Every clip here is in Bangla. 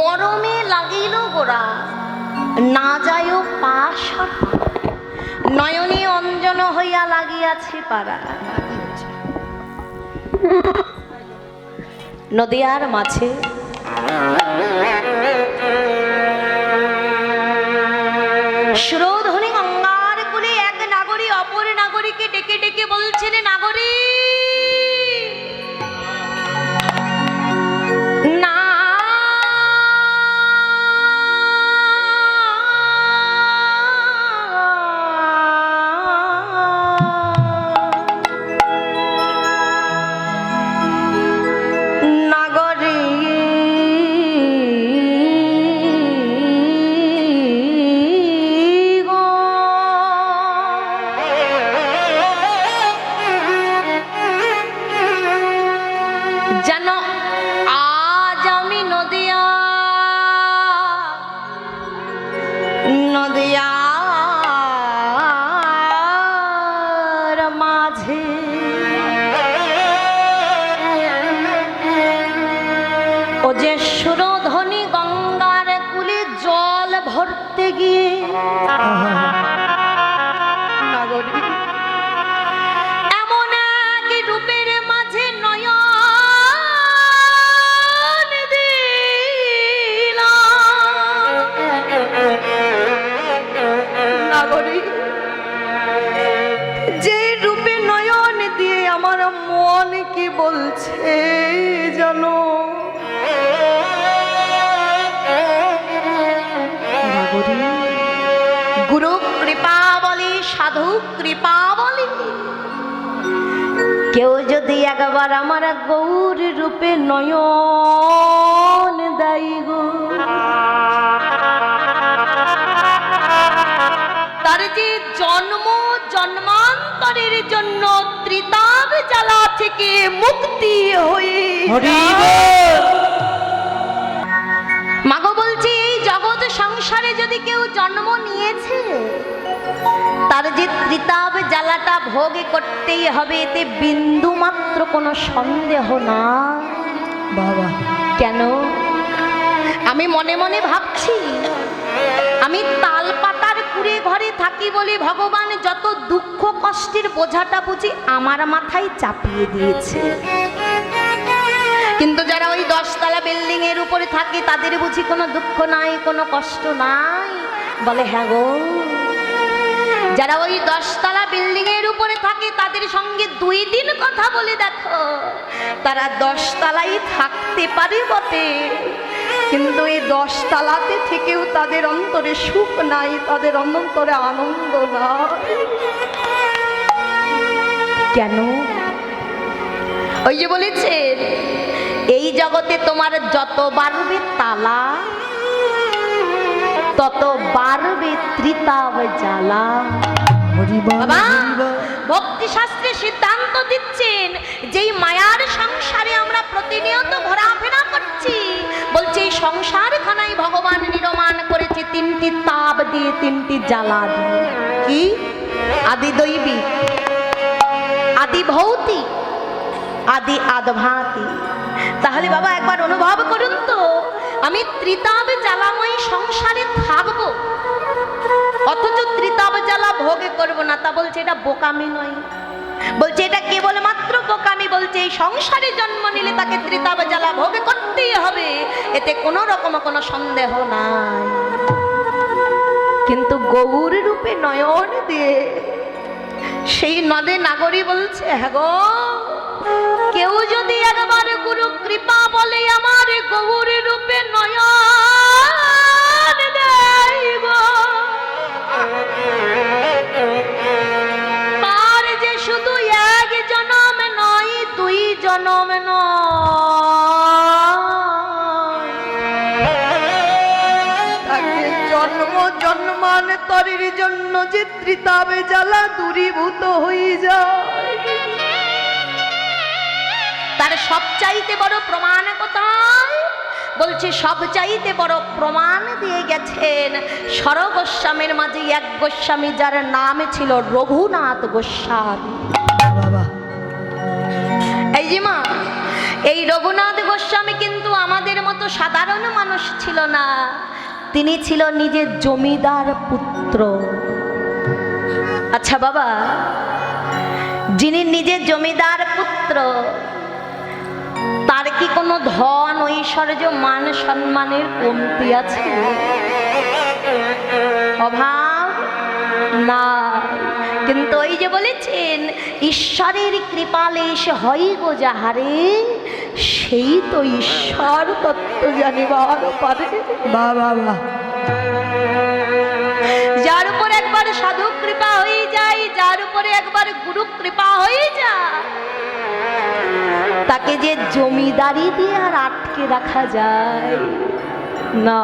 মরমে লাগিল গোড়া না যায় পাশ নয়নে অঞ্জন হইয়া লাগিয়াছে পাড়া। নদিয়ার মাঝে সুরধনী গঙ্গার কুলে এক নাগরী অপর নাগরীকে ডেকে ডেকে বলছেন, নাগরী না সুরধনী গঙ্গার কুলে জল ভরতে গিয়ে এমন এক রূপের মাঝে নয়ন নাগরী, যে রূপে নয়ন দিয়ে আমার মন কি বলছে জানো? গুরু কৃপা বলি, সাধু কৃপা বলি, কেউ যদি একবার আমার গৌর রূপে নয়ন দেয় গো, তার যে জন্ম জন্মান্তরের জন্য ত্রিতাপ জ্বালা থেকে মুক্তি হয়ে মাগো বলছি, এই জগৎ সংসারে যদি কেউ জন্ম নিয়েছে তার যে ত্রিতাপ জ্বালাটা ভোগ করতেই হবে, এতে বিন্দু মাত্র কোনো সন্দেহ না বাবা। কেন? আমি মনে মনে ভাবছি, আমি তাল পাতার কুড়ে ঘরে থাকি বলে ভগবান যত দুঃখ কষ্টের বোঝাটা বুঝি আমার মাথায় চাপিয়ে দিয়েছে, কিন্তু যারা ওই 10 তলা বিল্ডিং এর উপরে থাকে তাদের বুঝি কোনো দুঃখ নাই, কোনো কষ্ট নাই? বলে হ্যাঁ গো। যারা ওই 10 তলা বিল্ডিং এর উপরে থাকে তাদের সঙ্গে 2 দিন কথা বলে দেখো, তারা 10 তলাই থাকতে পারে বটে, কিন্তু এই 10 তলাতে থেকেও তাদের অন্তরে সুখ নাই, তাদের অন্তরে আনন্দ নাই। কেন? ওই যে বলেছেন, এই জগতে তোমার যত বাড়বে তালা তত বাড়বে ত্রিতাপ জ্বালা। বাবা ভক্তি শাস্ত্রে সিদ্ধান্ত দিচ্ছেন, যেই মায়ার সংসারে আমরা প্রতিনিয়ত ঘোরাফেরা করছি, বলছে এই সংসার খানায় ভগবান নির্মাণ করেছে 3টি তাপ দিয়ে, 3টি জ্বালা দিয়ে। কি? আদি দৈবিক, আদি ভৌতিক, আদি আদভাতি। তাহলে বাবা একবার অনুভব করুন তো, আমি ত্রিতাপ জ্বালাময় সংসারে থাকবো অথচ ত্রিতাপ জ্বালা ভোগ করবো না, তা বলছে এটা বোকামি নয়, বলছে এটা কেবলমাত্র বোকামি। বলছে এই সংসারে জন্ম নিলে তাকে ত্রিতাপ জ্বালা ভোগ করতেই হবে, এতে কোনো রকম কোনো সন্দেহ নাই। কিন্তু গৌর রূপে নয়ন দিয়ে সেই নদে নাগরী বলছে, হ্যাঁ গো, কেউ যদি একবার গুরু কৃপা বলে আমার গৌর রূপে নয়ন দেব, তার যে শুধু 1 জনম নয় 2 জনম নয়, তাকে জন্ম জন্মান্তরের জন্য যে ত্রিতাপে জ্বালা দূরীভূত হয়ে যায়। তার সবচাইতে বড় প্রমাণ কোথায়? বলছে সবচাইতে বড় প্রমাণ দিয়ে গেছেন সর গোস্বামীর মাঝে এক গোস্বামী, যার নাম ছিল রঘুনাথ গোস্বামী। এই যে মা, এই রঘুনাথ গোস্বামী কিন্তু আমাদের মতো সাধারণ মানুষ ছিল না, তিনি ছিল নিজের জমিদার পুত্র। আচ্ছা বাবা, যিনি নিজের জমিদার পুত্র, তার কি কোনো ধন ঐশ্বর্য মান সম্মানের কমতি আছে? অভাব না। কিন্তু ওই যে বলেছেন, ঈশ্বরের কৃপালে সে হয় গো যাহারে, সেই তো ঈশ্বর তত্ত্ব জানিবার পারে। বাবা, যার উপর একবার সাধু কৃপা হয়ে যায়, যার উপরে একবার গুরু কৃপা হয়ে যায়, তাকে যে জমিদারি দিয়ে আর আটকে রাখা যায় না।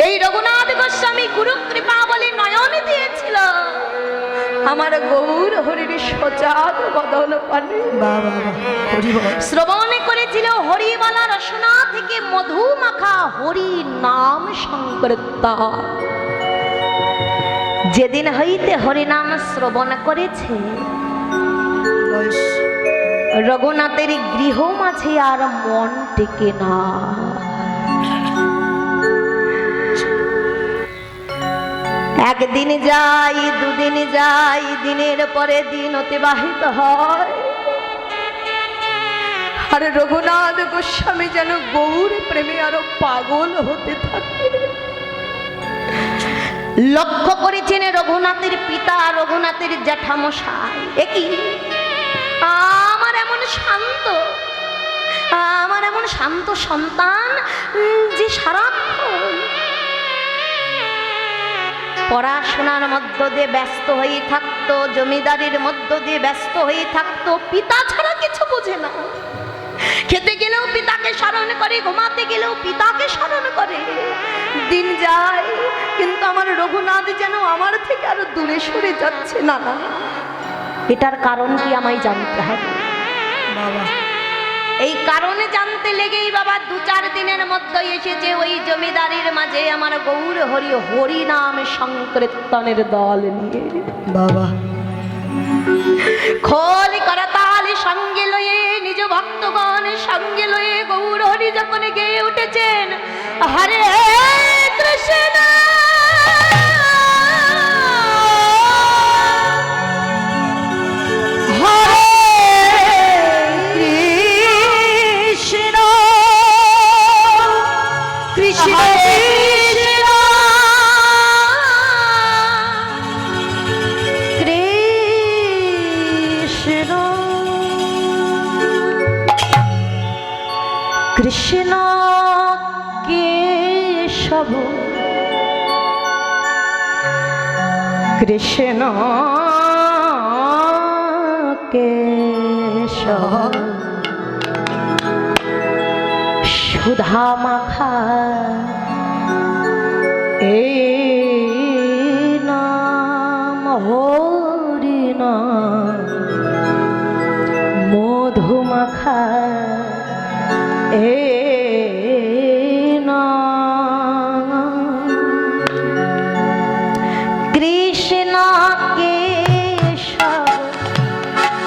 এই রঘুনাথ গোস্বামী গুরু কৃপা বলে নয়ন দিয়েছিল, আমার গৌর হরির সজাগ বদন পানে শ্রবণ করেছিল হরিবালা রসনা থেকে মধু মাখা হরি নাম সংকীর্তন। যেদিন হইতে হরিনাম শ্রবণ করেছে, রঘুনাথের গৃহ মাঝে আর মন টেকে না। একদিন যাই, দুদিন যাই, দিনের পরে দিন অতিবাহিত হয়, আর রঘুনাথ গোস্বামী যেন গৌর প্রেমে আরো পাগল হতে থাকে। লক্ষ্য করেছেন রঘুনাথের পিতা, রঘুনাথের জ্যাঠামশাই, একই আমার এমন শান্ত, আমার এমন শান্ত সন্তান যে সারাক্ষণ পড়াশোনার মধ্য দিয়ে ব্যস্ত হয়ে থাকতো, জমিদারির মধ্য দিয়ে ব্যস্ত হয়ে থাকতো, পিতা ছাড়া কিছু বোঝে না। খেতে গেলেও পিতাকে স্মরণ করে, ঘুমাতে গেলেও পিতাকে স্মরণ করে। দিন যায়, কিন্তু আমার রঘুনাথ যেন আমার থেকে আরো দূরে সরে যাচ্ছে না। এটার কারণ কি আমায় জানতে হবে বাবা। এই কারণে জানতে লেগেই বাবা 2-4 দিনের মধ্যে এসেছে ওই জমিদারির মাঝে আমার গৌর হরি হরি নাম সংকীর্তনের দল নিয়ে বাবা। খোল করতাল সঙ্গে লয়ে, নিজ ভক্তগণ সঙ্গে লয়ে গৌর হরি যখন গেয়ে উঠেছেন, হরে কৃষ্ণ কৃষ্ণ কেশব, কৃষ্ণ কেশব, সুধা মাখা এই নাম হরি নাম, মধু মাখা কৃষ্ণ কেশব,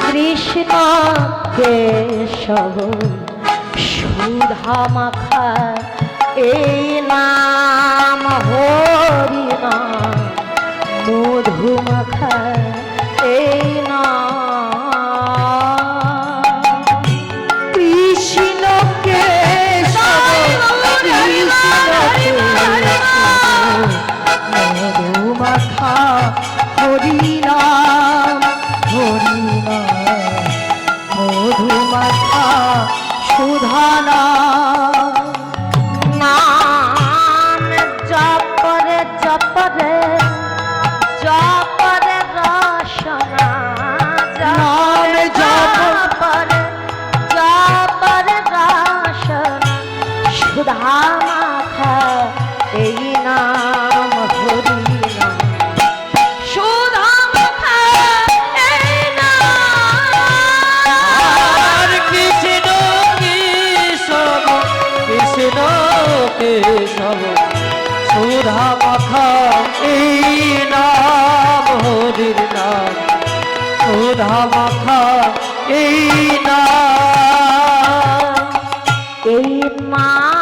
কৃষ্ণ কেশব, সুধা মাখা এই নাম হরি নাম, মধু মাখা এই নাম। হরি নাম, হরি নাম, মধু মাখা সুধা নাম জপরে জপরে জপরে রসনা, নাম জপরে জপরে রসনা, সুধা মাখা এই নাম হরি নাম, সুধা মাখা এই নাম। কৃষ্ণ কেশব, কৃষ্ণ কেশব, সুধা মাখা এই নাম হরির নাম, সুধা মাখা এই নাম। এই নাম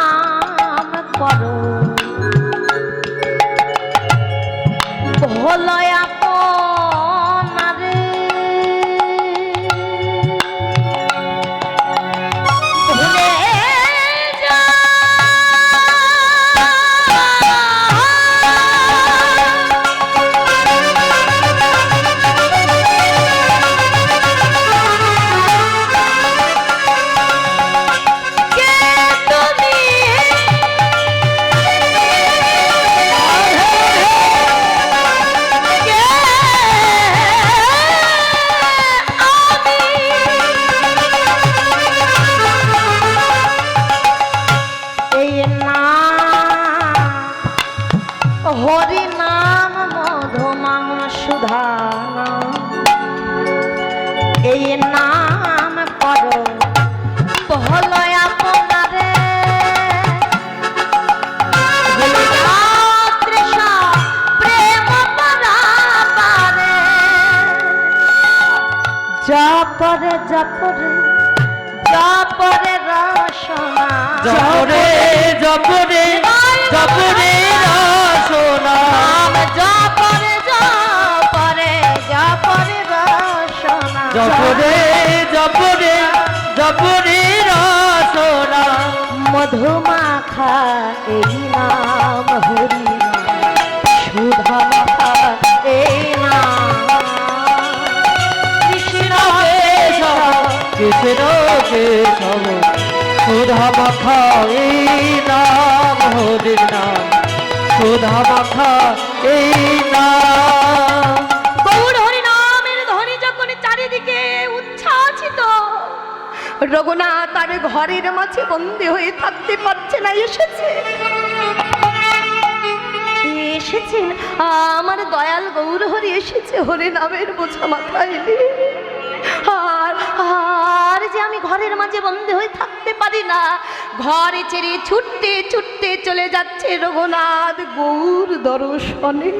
হরি নাম মধুমা সুধা নাম, এই নাম করো হলো আপনারে প্রেম পারে জপরে জপরে জপরে রসনা জপরে জপরে জপরে রসনা জপরে জপরে জপরে রসনা জপরে জপরে জপরে রসনা মধুমাখা এই নাম হরি সুধা মাখা এই নাম কৃষ্ণ কৃষ্ণ কেশব সুধা মাখা এই নাম হরির নাম সুধা মাখা এই নাম। গৌর হরি নামের ধ্বনি যখন চারিদিকে উচ্ছ্বাসিত, রঘুনাথ তার ঘরের মাঝে বন্দী হয়ে থাকতে পারছে না, এসেছেন আমার দয়াল গৌর হরি এসেছে হরি নামের বোঝা মাথায় নিয়ে। আর যে আমি ঘরের মাঝে বন্দী হয়ে থাকতে পারি না, ঘরে ছেড়ে ছুটতে ছুটতে চলে যাচ্ছে রঘুনাথ গৌর দর্শনে।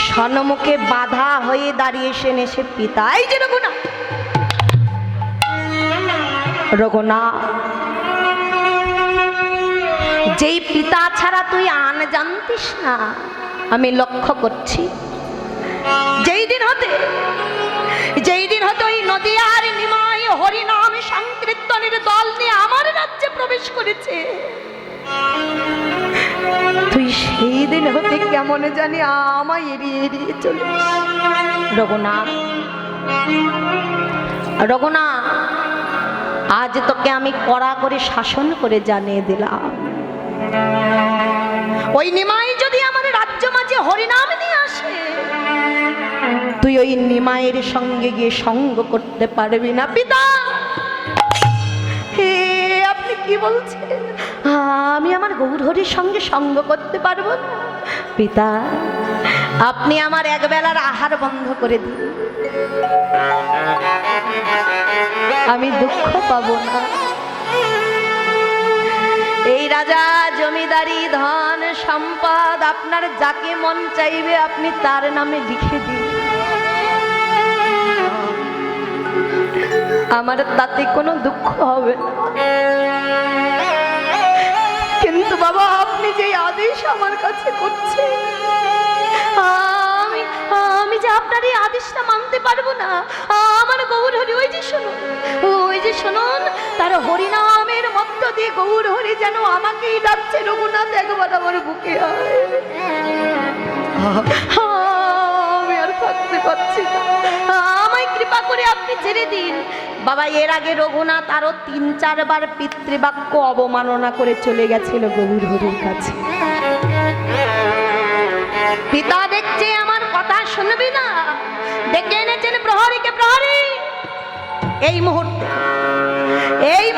সন্মুখে বাধা হয়ে দাঁড়িয়েছেন এসে পিতা, এই যে রঘুনাথ। রঘুনাথ, যেই পিতা ছাড়া তুই আন জানতিস না, আমি লক্ষ্য করছি। যেই দিন হতে ওই নদিয়ার নিমাই হরিনাম সংকীর্তনের দল নিয়ে আমার রাজ্যে প্রবেশ করেছে, তুই সেই দিন হতে কেমন জানি আমায় এড়িয়ে এড়িয়ে চলে। রঘুনাথ, রঘুনাথ, আজ তোকে আমি কড়া করে শাসন করে জানিয়ে দিলাম, ওই নিমাই যদি আমার রাজ্য মাঝে হরিনাম নিয়ে আসে, তুই ওই নিমাইয়ের সঙ্গে গিয়ে সঙ্গ করতে পারবি না। পিতা, হে আপনি কি বলছেন? আমি আমার গৌর হরির সঙ্গে সঙ্গ করতে পারবো না? পিতা, আপনি আমার একবেলার আহার বন্ধ করে দিন, আমি দুঃখ পাবো না। এই রাজা জমিদারি ধন সম্পদ আপনার যাকে মন চাইবে আপনি তার নামে লিখে দিন, আমার তাতে কোনো দুঃখ হবে না। কিন্তু বাবা, আপনি যে আদেশ আমার কাছে করছেন, আমি যে আপনার এই আদেশটা মানতে পারবো না। আমার গৌর হরি, ওই যে শুনুন, তার হরিনামের মধ্য দিয়ে গৌর হরি যেন আমাকেই ডাকছে, রঘুনাথ একবার আমার বুকে আয়। আমি আর থাকতে পারছি না, আমায় কৃপা করে আপনি ছেড়ে দিন। বাবা, এর আগে রঘুনাথ আরো 3-4 বার পিতৃবাক্য অবমাননা করে চলে গেছিল গৌর হরির কাছে। পিতা দেখছে আমার কথা শুনবি না, ডেকে এনেছেন প্রহরীকে। প্রহরী, এই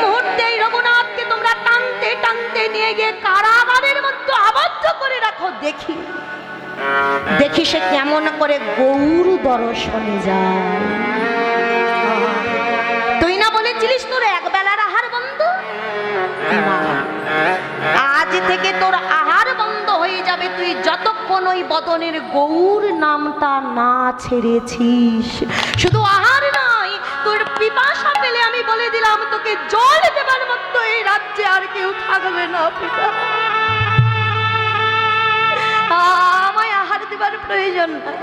মুহূর্তে এই রঘুনাথকে তোমরা টানতে টানতে নিয়ে গিয়ে কারাগারের মধ্যে আবদ্ধ করে রাখো, দেখি সে কেমন করে গৌর দর্শনে যায়। তুই না বলেছিলিস তোর একবেলার আহার বন্ধ? আজ থেকে তোর আহার বন্ধ হয়ে যাবে, তুই যতক্ষণ ওই বদনের গৌর নামটা না ছেড়েছিস। শুধু আহার নয়, তোর পিপাসা পেলে আমি বলে দিলাম তোকে জল দেবার মতো এই রাজ্যে আর কেউ থাকবে না। পিতা, আমায় আহার দেবার প্রয়োজন নাই,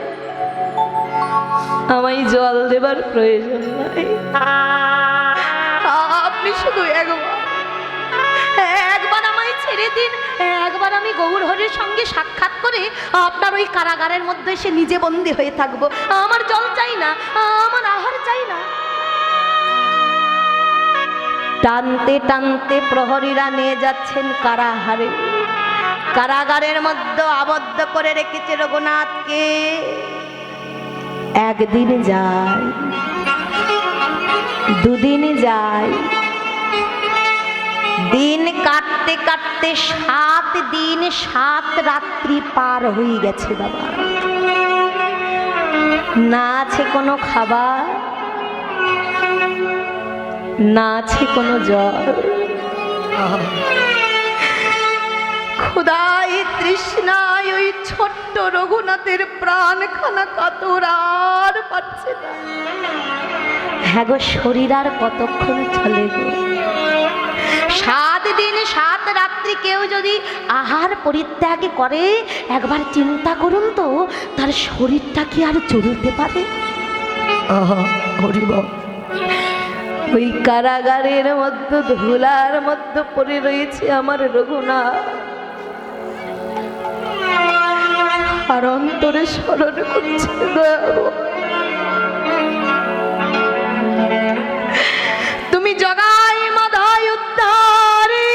আমায় জল দেবার প্রয়োজন নাই। আপনি শুধু একবার আমায় ছেড়ে দিন, একবার আমি গৌর হরির সঙ্গে সাক্ষাৎ করে আপনার ওই কারাগারের মধ্যে সে নিজে বন্দী হয়ে থাকবো। আমার জল চাই না, আমার আহার চাই না। টানতে টানতে প্রহরীরা নিয়ে যাচ্ছেন কারাগারে। কারাগারের মধ্যে আবদ্ধ করে রেখেছে রঘুনাথকে। একদিন যায়, দুদিন যায়, দিন কাটতে কাটতে 7 দিন 7 রাত্রি পার হয়ে গেছে বাবা। না আছে কোনো খাবার, না আছে কোনো জল, ক্ষুধায় তৃষ্ণায় ওই ছোট্ট রঘুনাথের প্রাণখানা কাতর আর পাচ্ছে না। হ্যাঁ গো, শরীর আর কতক্ষণ চলে গো? 7 দিন 7 রাত্রি কেউ যদি আহার পরিত্যাগ করে, একবার চিন্তা করুন তো তার শরীরটা কি আর চলতে পারে? ওই কারাগারের মধ্যে ধুলার মধ্যে পড়ে রয়েছে আমার রঘুনাথ, আর অন্তরে স্মরণ করছে তুমি জগাই মাধায় উদ্ধারে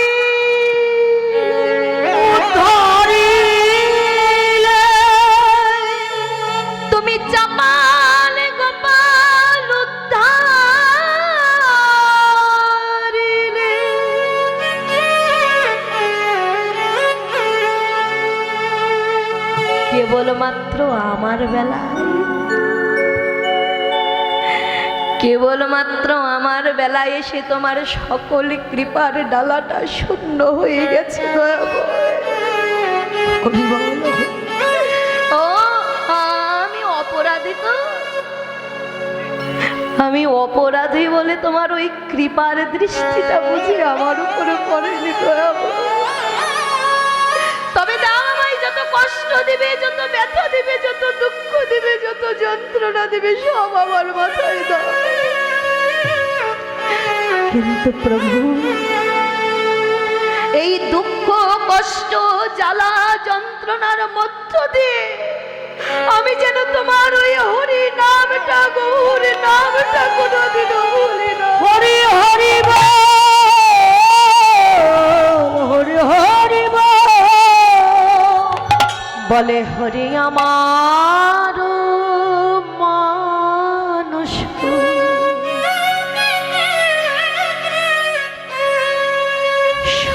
তুমি চাপাল গোপাল উদ্ধারিলে, কেবলমাত্র আমার বেলায়, কেবলমাত্র আমার বেলায় এসে তোমার সকল কৃপার ডালাটা শূন্য হয়ে গেছে। ও আমি অপরাধী, তো আমি অপরাধী বলে তোমার ওই কৃপার দৃষ্টিটা বুঝি আমার উপরে পড়েনি। তবে দাও আমায় যত কষ্ট দিবে, যত ব্যথা দিবে, যত দুঃখ দিবে, যত যন্ত্রণা দিবে, সব আমার মাথায় দাও। কিন্তু প্রভু, এই দুঃখ কষ্ট জ্বালা যন্ত্রণার মধ্য দিয়ে আমি যেন তোমার ওই হরি নামটা, গৌর নামটা কোনোদিন ভুলি না। হরি হরি হরি হরি বলে হরি আমার মানুষ,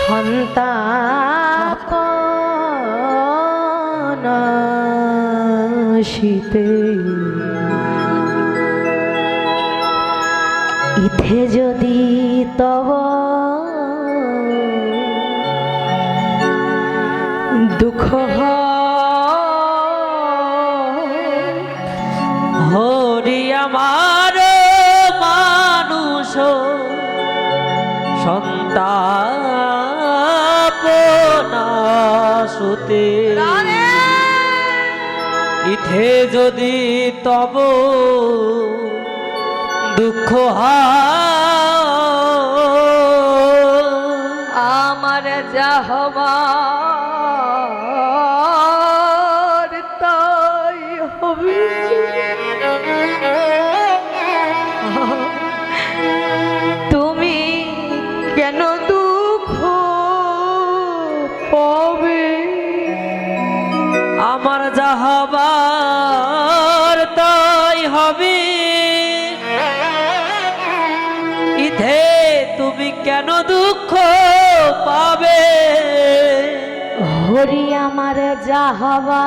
সন্তান শীতে ইথে যদি তব দুঃখ হরি আমার মানুষ সন্তাপনা সুতে, ইথে যদি তব দুঃখ আমার যা হবার তাই হবে। তুমি কেন দুঃখ পাবে? আমার যা হবার তাই হবে, ইথে তুমি কেন দুঃখ পাবে? হরি আমার যা হবার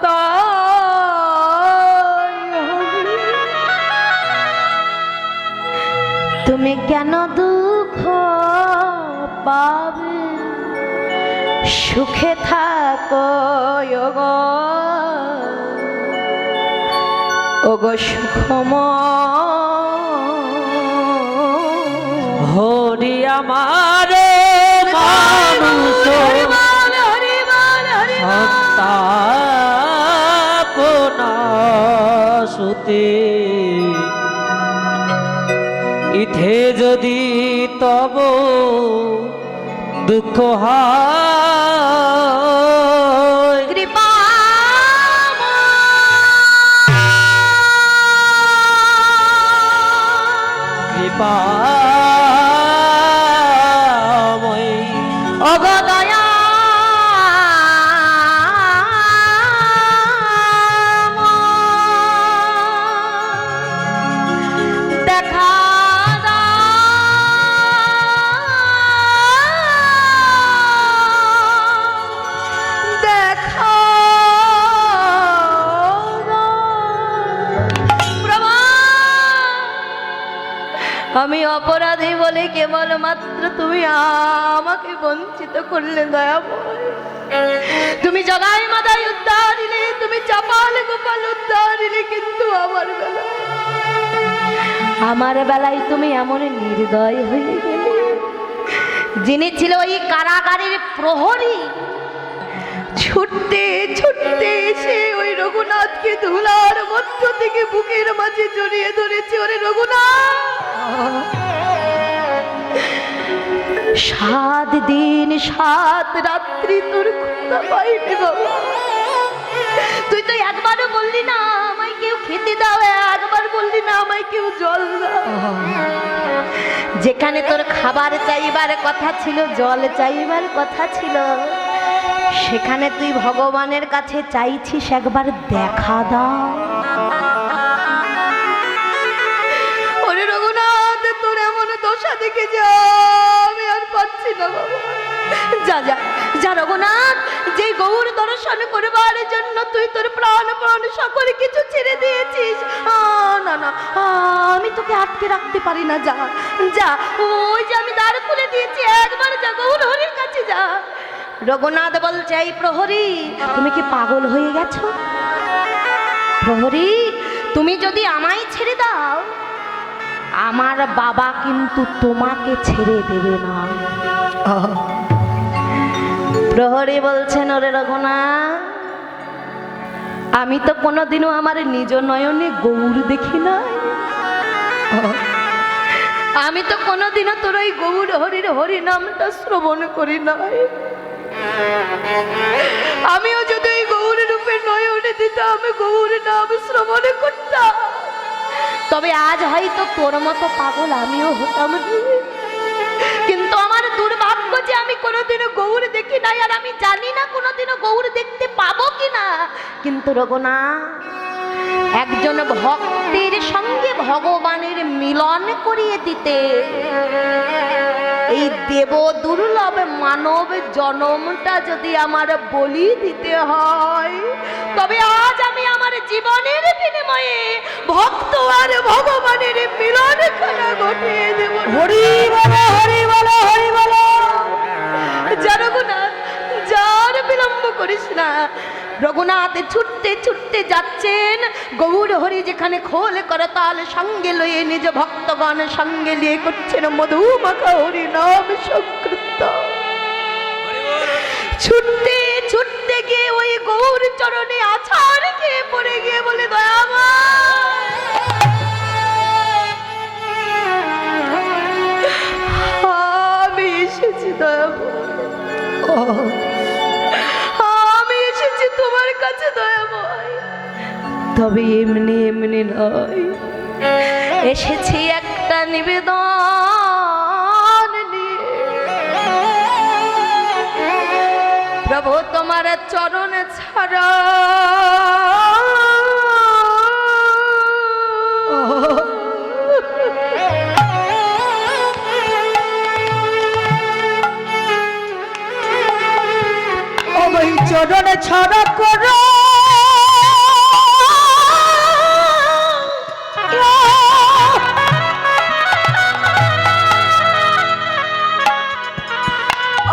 তাই হবে, তুমি কেন দুঃখ পাবে? সুখে থাকো ওগো সুখময়। হরি আমার মানুষ সন্তাপনা সুতে, ইথে যদি তব দুঃখ হয়, কৃপা কৃপাময় ওগো দয়া দেখা দাও। আমি অপরাধী বলে কেবলমাত্র তুমি আমাকে বঞ্চিত করলে দয়াময়। তুমি জগাই মাদাই উদ্ধার দিলে, তুমি চাপাল গোপাল উদ্ধার দিলে, কিন্তু আমার বেলায় তুমি এমন নির্দয় হয়ে গেলে। যিনি ছিল ওই কারাগারের প্রহরী, ছুটতে ছুটতে এসে ওই রঘুনাথকে ধুলার মধ্য থেকে বুকের মাঝে জড়িয়ে ধরেছে। ওরে রঘুনাথ, 7 দিন 7 রাত্রি তোর ক্ষুধা পাইনি বাবা। তুই তো একবারও বললি না আমায় কেউ খেতে দাও, একবার বললি না আমায় কেউ জল দাও। যেখানে তোর খাবার চাইবার কথা ছিল, জল চাইবার কথা ছিল, সেখানে তুই ভগবানের কাছে চাইছিস একবার দেখা দাও। ওরে রঘুনাথ, তোর এমন দশা দেখে যা আমি আর পাচ্ছি না বাবা। যা যা যা রঘুনাথ, যে গৌর দর্শন করবার জন্য তুই তোর প্রাণ প্রাণ সকল কিছু ছেড়ে দিয়েছিস। না না, আমি তোকে আটকে রাখতে পারি না। যা যা, ওই যে আমি দ্বার খুলে দিয়েছি, একবার যা গৌর হরির কাছে যা। রঘুনাথ বলছে, এই প্রহরী, তুমি কি পাগল হয়ে গেছো? প্রহরী, তুমি যদি আমায় ছেড়ে দাও, আমার বাবা কিন্তু তোমাকে ছেড়ে দেবে না। প্রহরী বলছেন, ওরে রঘুনাথ, আমি তো কোনোদিনও আমার নিজ নয়নে গৌর দেখি নাই। আমি তো কোনোদিনও তোর ওই গৌর হরির হরি নামটা শ্রবণ করি নাই। আমিও যদি ওই গৌর রূপে নয়নে দিতাম, আমি গৌর নাম শ্রবণ করতাম, তবে আজ হয়তো তোর মতো পাগল আমিও হতাম। কিন্তু আমার দুর্ভাগ্য যে আমি কোনোদিনও গৌর দেখি নাই, আর আমি জানি না কোনোদিনও গৌর দেখতে পাবো কিনা। কিন্তু রঘুনাথ, একজন ভক্তের সঙ্গে ভগবানের মিলন করিয়ে দিতে এই দেব দুর্লভ মানব জনমটা যদি আমার বলি দিতে হয়, তবে আজ আমি আমার জীবনের বিনিময়ে ভক্ত আর ভগবানের মিলন খেলা ঘটিয়ে দেব। হরি বলো, হরি বলো, হরি বলো। যা রঘুনাথ, যার বিলম্ব করিস না। রঘুনাথ ছুটতে ছুটতে যাচ্ছেন। গৌর হরি যেখানে খোল করতাল সঙ্গে লয়ে নিজ ভক্তগণ সঙ্গে লিয়ে করছেন মধু মাখা হরি নাম সংকীর্তন। ছুটতে ছুটতে গিয়ে ওই গৌর চরণে আছাড় খেয়ে পড়ে গিয়ে বলে, দয়াময়, আমি এসেছি দয়াময়, আমি এসেছি তোমার কাছে দয়াময়। তবে এমনি এমনি নয়, এসেছি একটা নিবেদন নিয়ে। প্রভু তোমার চরণ ছাড়া ওই চরণ ছাড়া করো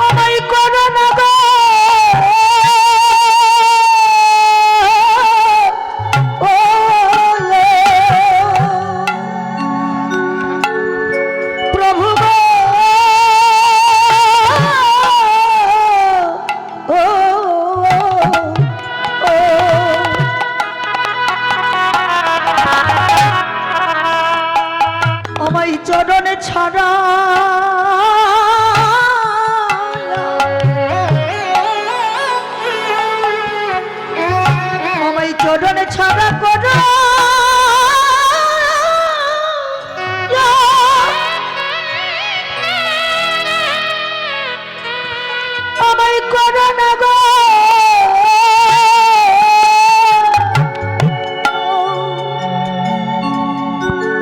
আমায় করো না গো। প্রভু গো, আমায় চরণে ছাড়া আমায় চরণে ছাড়া করো আমায় করো না গো।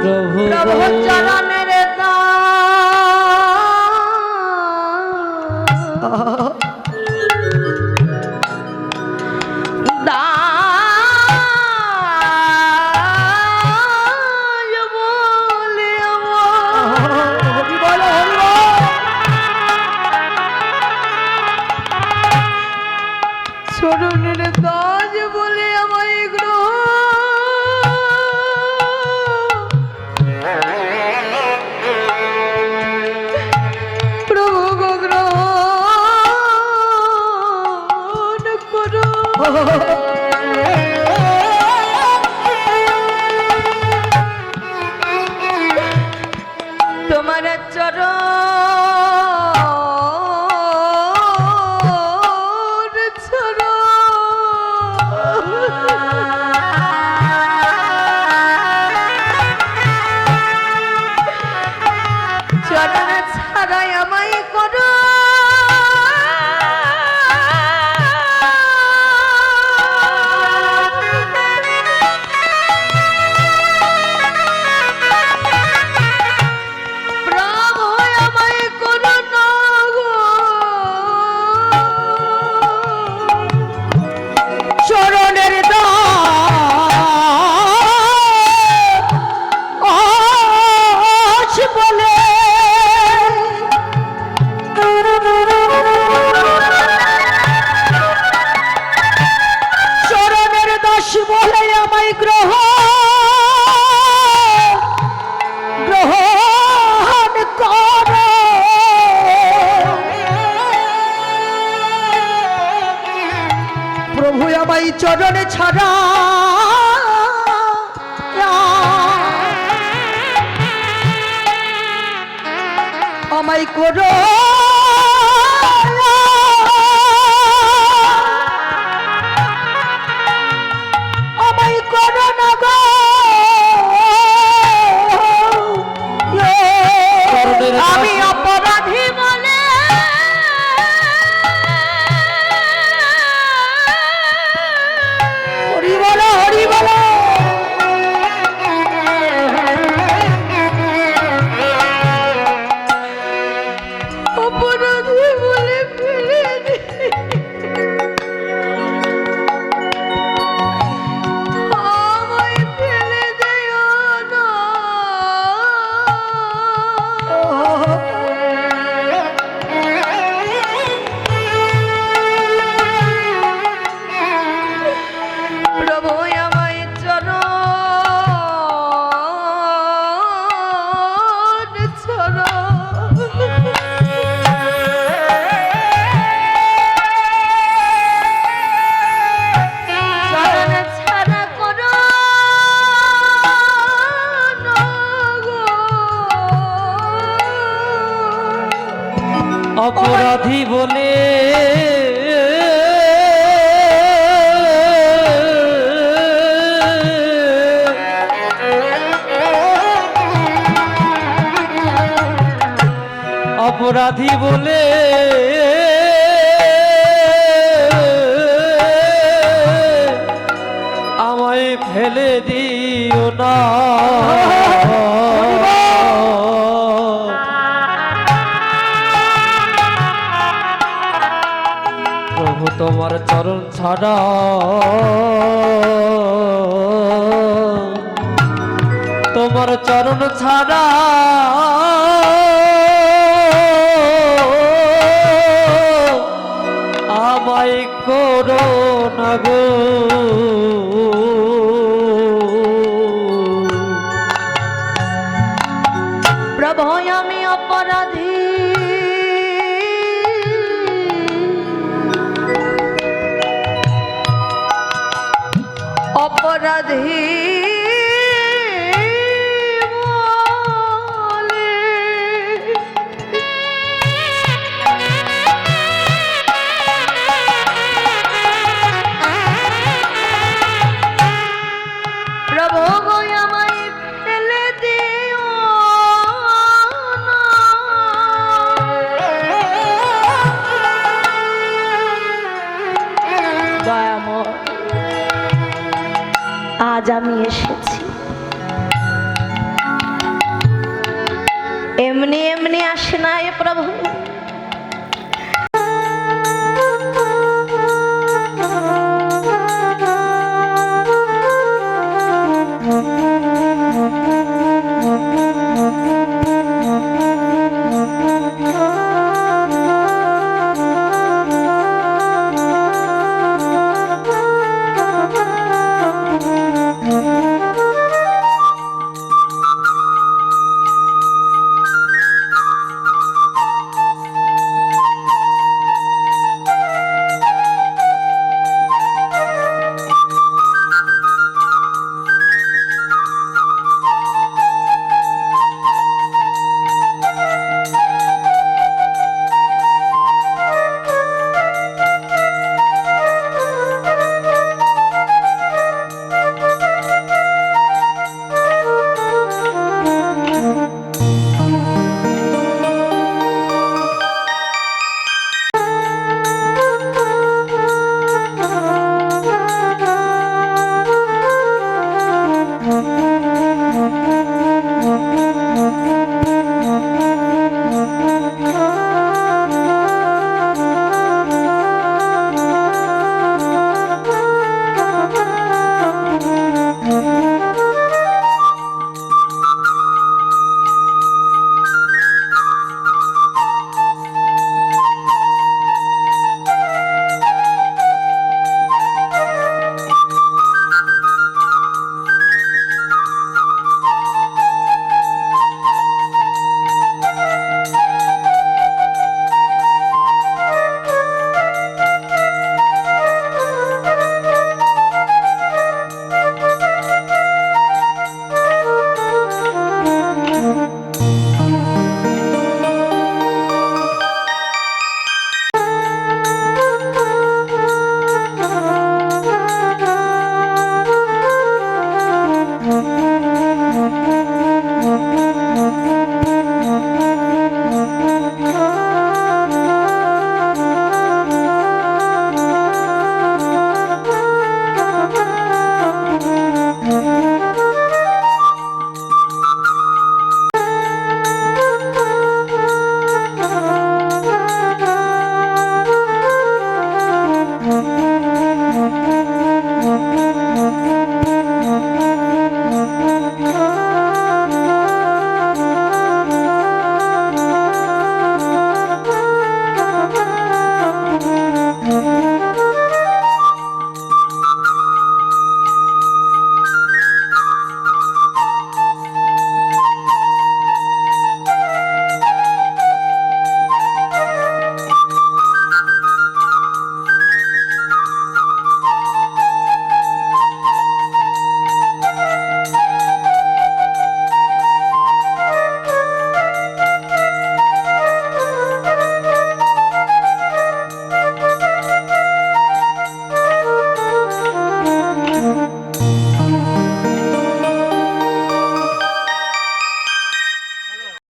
প্রভু প্রভু চরণের দান চরণ ছাড়াই আমায় করো প্রভু আমায় করো না গো চরণের দাস বলে চরণের দাস বলে আমায় গ্রহণ করো প্রভু আমায় চরণে ছাড়া আমায় করো আমায় করো না গো আমি অপরাধী বলে হরি বলো হরি বলো অপরাধী বলে ফেলে দে। আমায় ফেলে দিও না। প্রভু আমায় চরণ ছাড়া চরণ ছাড়া করো না গো। অপরাধী বলে অপরাধী বলে আমায় ফেলে দিও না প্রভু তোমার চরণ ছাড়া তোমার চরণ ছাড়া আমায় করো না গো প্রভু আমি অপরাধী অপরাধী বলে প্রভু গো আমায় ফেলে দিও না। দয়াময় আজ আমি এসেছি এমনি এমনি আসে না এ প্রভু